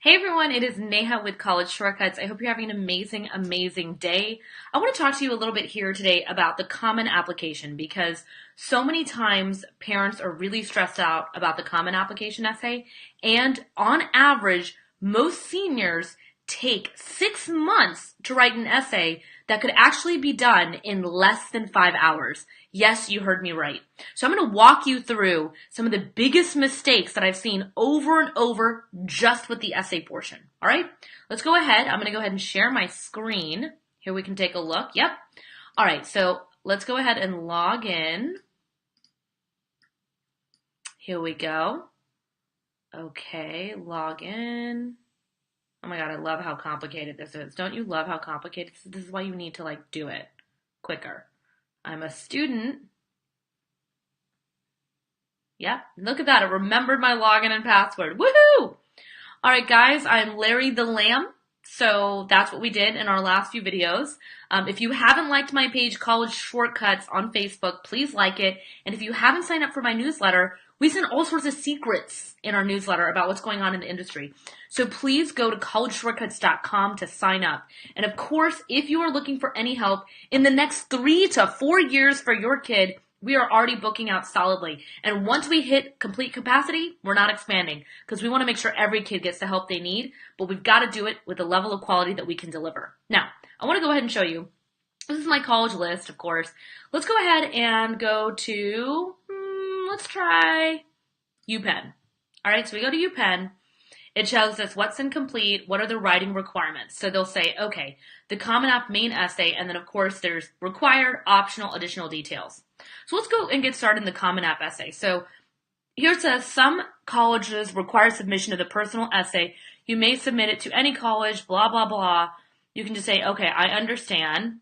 Hey everyone, it is Neha with College Shortcuts. I hope you're having an amazing day. I want to talk to you a little bit here today about the Common Application because so many times parents are really stressed out about the Common Application essay, and on average, most seniors take 6 months to write an essay that could actually be done in less than 5 hours. Yes, you heard me right. So I'm going to walk you through some of the biggest mistakes that I've seen over and over just with the essay portion. All right, let's go ahead. I'm going to go ahead and share my screen. Here we can take a look. Yep. All right, so let's go ahead and log in. Here we go. Okay, log in. Oh my God, I love how complicated this is. Don't you love how complicated this is? This is why you need to do it quicker. I'm a student. Yep, look at that. It remembered my login and password. Woohoo! All right, guys, I'm Larry the Lamb. So that's what we did in our last few videos. If you haven't liked my page, College Shortcuts on Facebook, please like it. And if you haven't signed up for my newsletter, we send all sorts of secrets in our newsletter about what's going on in the industry. So please go to collegeshortcuts.com to sign up. And of course, if you are looking for any help in the next 3 to 4 years for your kid, we are already booking out solidly. And once we hit complete capacity, we're not expanding because we want to make sure every kid gets the help they need, but we've got to do it with the level of quality that we can deliver. Now, I want to go ahead and show you. This is my college list, of course. Let's go ahead and go to, let's try UPenn. All right, so we go to UPenn. It shows us what's incomplete, what are the writing requirements. So they'll say, okay, the Common App main essay, and then of course there's required, optional, additional details. So let's go and get started in the Common App essay. So here it says some colleges require submission of the personal essay. You may submit it to any college, blah, blah, blah. You can just say, okay, I understand.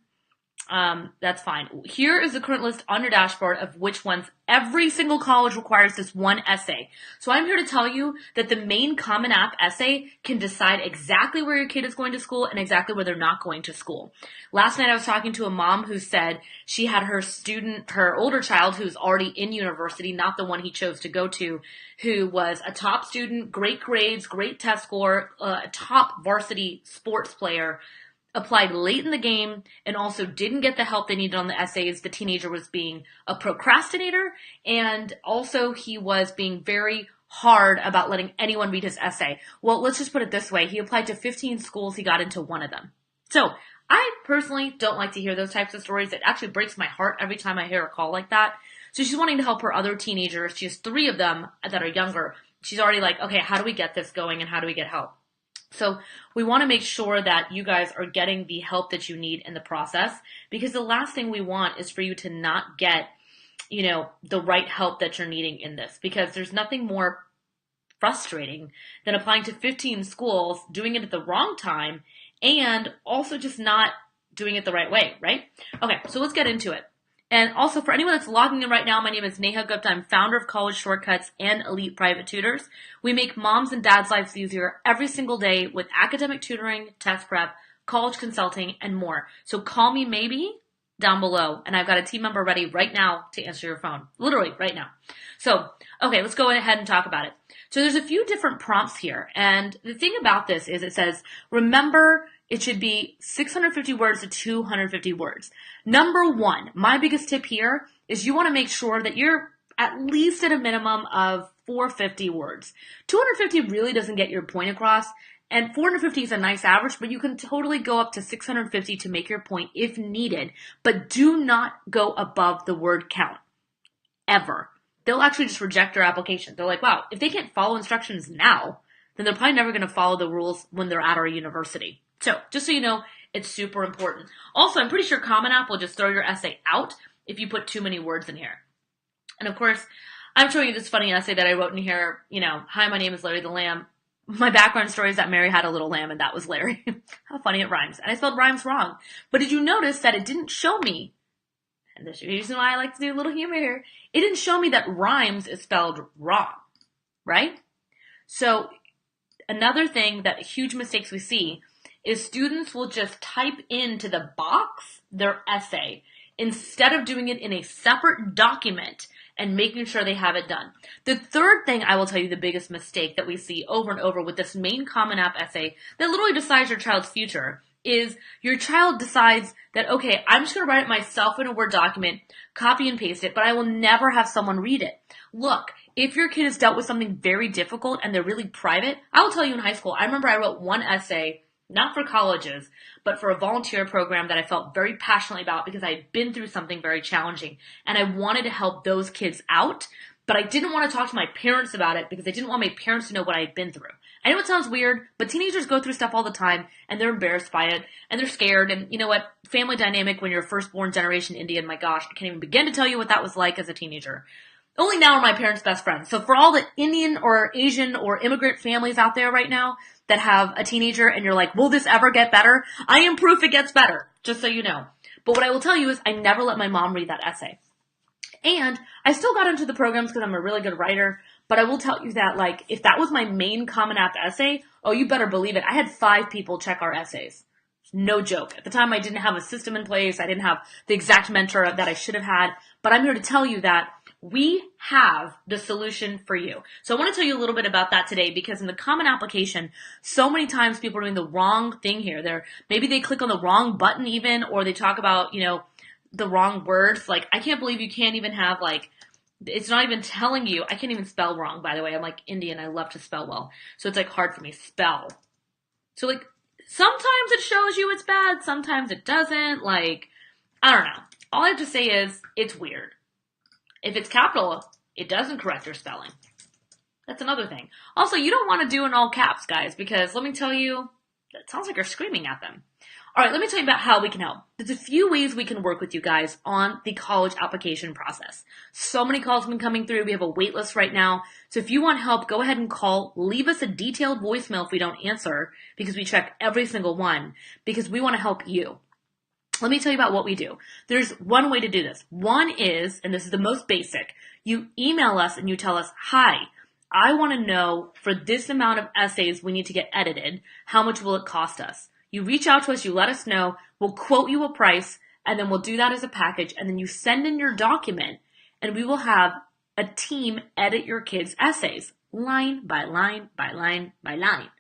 That's fine. Here is the current list on your dashboard of which ones every single college requires this one essay. So I'm here to tell you that the main Common App essay can decide exactly where your kid is going to school and exactly where they're not going to school. Last night I was talking to a mom who said she had her older child who's already in university, not the one he chose to go to, who was a top student, great grades, great test score, a top varsity sports player, applied late in the game and also didn't get the help they needed on the essays. The teenager was being a procrastinator, and also he was being very hard about letting anyone read his essay. Well, let's just put it this way. He applied to 15 schools. He got into one of them. So I personally don't like to hear those types of stories. It actually breaks my heart every time I hear a call like that. So she's wanting to help her other teenagers. She has 3 of them that are younger. She's already like, okay, how do we get this going and how do we get help? So we want to make sure that you guys are getting the help that you need in the process, because the last thing we want is for you to not get, the right help that you're needing in this, because there's nothing more frustrating than applying to 15 schools, doing it at the wrong time, and also just not doing it the right way, right? Okay, so let's get into it. And also, for anyone that's logging in right now, my name is Neha Gupta. I'm founder of College Shortcuts and Elite Private Tutors. We make moms and dads' lives easier every single day with academic tutoring, test prep, college consulting, and more. So call me maybe down below, and I've got a team member ready right now to answer your phone. Literally right now. So, okay, let's go ahead and talk about it. So there's a few different prompts here, and the thing about this is it says, remember, it should be 650 words to 250 words. Number 1, my biggest tip here is you want to make sure that you're at least at a minimum of 450 words. 250 really doesn't get your point across, and 450 is a nice average, but you can totally go up to 650 to make your point if needed, but do not go above the word count, ever. They'll actually just reject your application. They're like, wow, if they can't follow instructions now, then they're probably never going to follow the rules when they're at our university. So just so you know, it's super important. Also, I'm pretty sure Common App will just throw your essay out if you put too many words in here. And of course, I'm showing you this funny essay that I wrote in here. Hi, my name is Larry the Lamb. My background story is that Mary had a little lamb and that was Larry. How funny it rhymes. And I spelled rhymes wrong. But did you notice that it didn't show me, and this is the reason why I like to do a little humor here, it didn't show me that rhymes is spelled wrong, right? So another thing that huge mistakes we see is students will just type into the box their essay instead of doing it in a separate document and making sure they have it done. The third thing I will tell you, the biggest mistake that we see over and over with this main Common App essay that literally decides your child's future is your child decides that, okay, I'm just going to write it myself in a Word document, copy and paste it, but I will never have someone read it. Look, if your kid has dealt with something very difficult and they're really private, I will tell you in high school, I remember I wrote one essay, not for colleges, but for a volunteer program that I felt very passionately about because I had been through something very challenging and I wanted to help those kids out, but I didn't want to talk to my parents about it because I didn't want my parents to know what I had been through. I know it sounds weird, but teenagers go through stuff all the time and they're embarrassed by it and they're scared. And you know what? Family dynamic when you're a firstborn generation Indian, my gosh, I can't even begin to tell you what that was like as a teenager. Only now are my parents best friends. So for all the Indian or Asian or immigrant families out there right now that have a teenager and you're like, will this ever get better? I am proof it gets better, just so you know. But what I will tell you is I never let my mom read that essay. And I still got into the programs because I'm a really good writer. But I will tell you that, like, if that was my main Common App essay, oh, you better believe it. I had 5 people check our essays. No joke. At the time, I didn't have a system in place. I didn't have the exact mentor that I should have had. But I'm here to tell you that we have the solution for you. So I want to tell you a little bit about that today because in the Common Application, so many times people are doing the wrong thing here. Maybe they click on the wrong button even, or they talk about, the wrong words. Like, I can't believe you can't even have, it's not even telling you. I can't even spell wrong, by the way. I'm like Indian. I love to spell well. So it's hard for me. Spell. So sometimes it shows you it's bad. Sometimes it doesn't. I don't know. All I have to say is it's weird. If it's capital, it doesn't correct your spelling. That's another thing. Also, you don't want to do in all caps, guys, because let me tell you, it sounds like you're screaming at them. All right, let me tell you about how we can help. There's a few ways we can work with you guys on the college application process. So many calls have been coming through. We have a wait list right now. So if you want help, go ahead and call. Leave us a detailed voicemail if we don't answer because we check every single one because we want to help you. Let me tell you about what we do. There's one way to do this. One is, and this is the most basic, you email us and you tell us, hi, I want to know for this amount of essays we need to get edited, how much will it cost us? You reach out to us, you let us know, we'll quote you a price, and then we'll do that as a package, and then you send in your document, and we will have a team edit your kids' essays, line by line by line by line,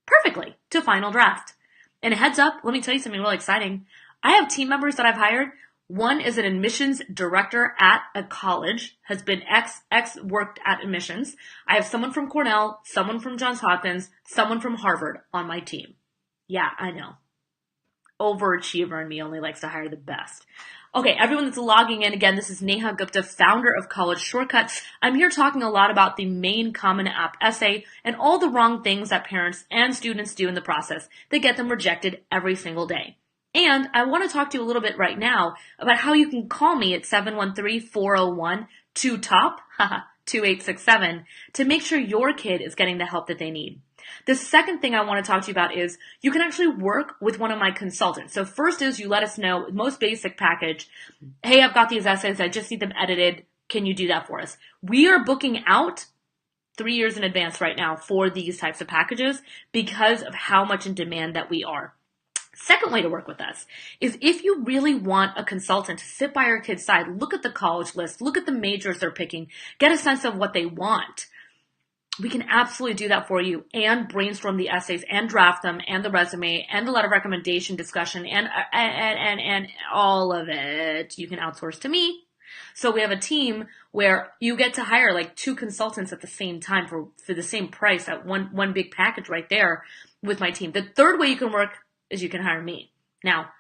perfectly to final draft. And a heads up, let me tell you something really exciting. I have team members that I've hired. One is an admissions director at a college, has been worked at admissions. I have someone from Cornell, someone from Johns Hopkins, someone from Harvard on my team. Yeah, I know. Overachiever in me only likes to hire the best. Okay, everyone that's logging in, again, this is Neha Gupta, founder of College Shortcuts. I'm here talking a lot about the main Common App essay and all the wrong things that parents and students do in the process that get them rejected every single day. And I want to talk to you a little bit right now about how you can call me at 713-401-2TOP, 2867, to make sure your kid is getting the help that they need. The second thing I want to talk to you about is you can actually work with one of my consultants. So first is you let us know, most basic package, hey, I've got these essays, I just need them edited. Can you do that for us? We are booking out 3 years in advance right now for these types of packages because of how much in demand that we are. Second way to work with us is if you really want a consultant to sit by your kid's side, look at the college list, look at the majors they're picking, get a sense of what they want. We can absolutely do that for you and brainstorm the essays and draft them and the resume and the letter of recommendation discussion and all of it. You can outsource to me. So we have a team where you get to hire 2 consultants at the same time for the same price at one big package right there with my team. The third way you can work is you can hire me. Now,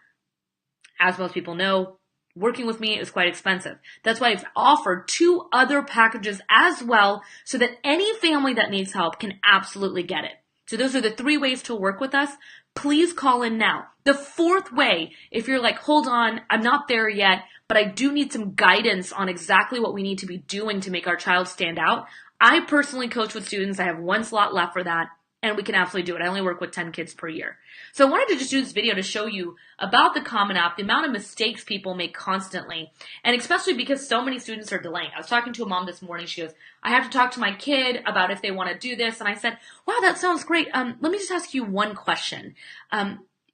as most people know, working with me is quite expensive. That's why I've offered 2 other packages as well so that any family that needs help can absolutely get it. So those are the 3 ways to work with us. Please call in now. The 4th way, if you're hold on, I'm not there yet, but I do need some guidance on exactly what we need to be doing to make our child stand out. I personally coach with students. I have 1 slot left for that. And we can absolutely do it. I only work with 10 kids per year. So I wanted to just do this video to show you about the Common App, the amount of mistakes people make constantly, and especially because so many students are delaying. I was talking to a mom this morning. She goes, I have to talk to my kid about if they want to do this. And I said, wow, that sounds great. Let me just ask you one question.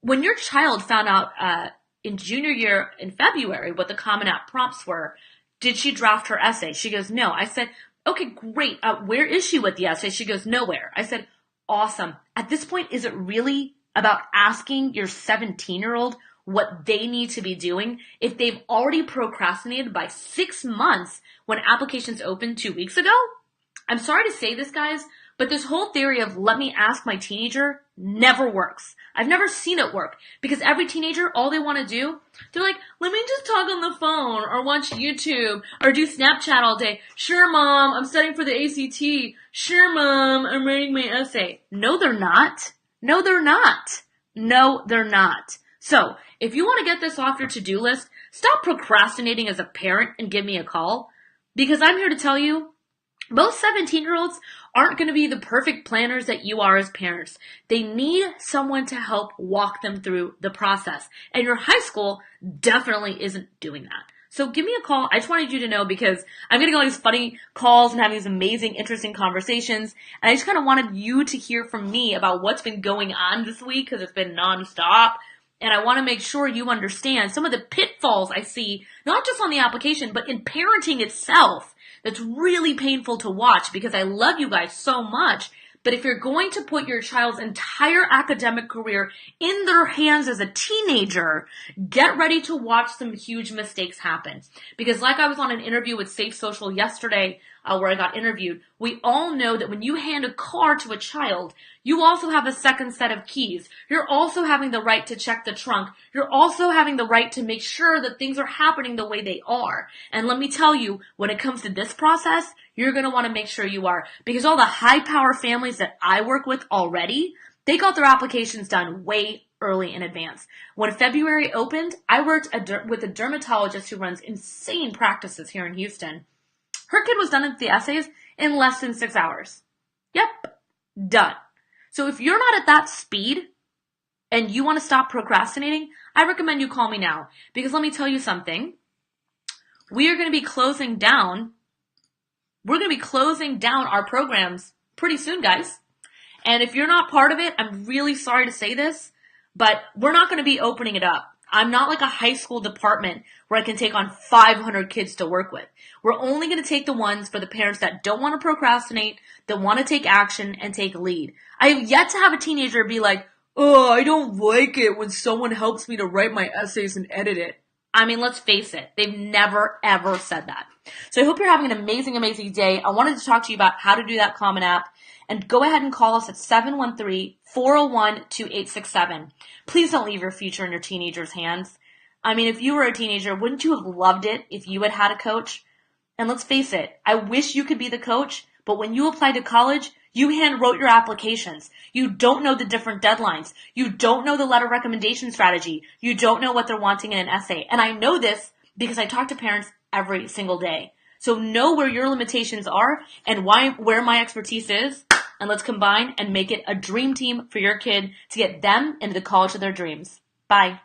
When your child found out in junior year in February what the Common App prompts were. Did she draft her essay? She goes, no. I said, okay, great. Where is she with the essay? She goes, nowhere. I said, awesome. At this point, is it really about asking your 17-year-old what they need to be doing if they've already procrastinated by 6 months when applications opened 2 weeks ago? I'm sorry to say this, guys, but this whole theory of let me ask my teenager never works. I've never seen it work because every teenager, all they want to do, they're like, let me just talk on the phone or watch YouTube or do Snapchat all day. Sure, Mom, I'm studying for the ACT. Sure, Mom, I'm writing my essay. No, they're not. No, they're not. No, they're not. So, if you want to get this off your to-do list, stop procrastinating as a parent and give me a call because I'm here to tell you most 17-year-olds aren't going to be the perfect planners that you are as parents. They need someone to help walk them through the process. And your high school definitely isn't doing that. So give me a call. I just wanted you to know because I'm getting all these funny calls and having these amazing, interesting conversations. And I just kind of wanted you to hear from me about what's been going on this week because it's been nonstop. And I want to make sure you understand some of the pitfalls I see, not just on the application, but in parenting itself. That's really painful to watch because I love you guys so much. But if you're going to put your child's entire academic career in their hands as a teenager, get ready to watch some huge mistakes happen. Because like I was on an interview with Safe Social yesterday, where I got interviewed, we all know that when you hand a car to a child, you also have a second set of keys. You're also having the right to check the trunk. You're also having the right to make sure that things are happening the way they are. And let me tell you, when it comes to this process, you're going to want to make sure you are. Because all the high power families that I work with already, they got their applications done way early in advance. When February opened, I worked with a dermatologist who runs insane practices here in Houston. Her kid was done with the essays in less than 6 hours. Yep, done. So if you're not at that speed and you want to stop procrastinating, I recommend you call me now. Because let me tell you something. We are going to be closing down. We're going to be closing down our programs pretty soon, guys. And if you're not part of it, I'm really sorry to say this, but we're not going to be opening it up. I'm not like a high school department where I can take on 500 kids to work with. We're only going to take the ones for the parents that don't want to procrastinate, that want to take action and take lead. I have yet to have a teenager be like, oh, I don't like it when someone helps me to write my essays and edit it. I mean, let's face it. They've never, ever said that. So I hope you're having an amazing, amazing day. I wanted to talk to you about how to do that Common App. And go ahead and call us at 713-401-2867. Please don't leave your future in your teenager's hands. I mean, if you were a teenager, wouldn't you have loved it if you had had a coach? And let's face it, I wish you could be the coach, but when you applied to college, you hand wrote your applications. You don't know the different deadlines. You don't know the letter recommendation strategy. You don't know what they're wanting in an essay. And I know this because I talk to parents every single day. So know where your limitations are and where my expertise is, and let's combine and make it a dream team for your kid to get them into the college of their dreams. Bye.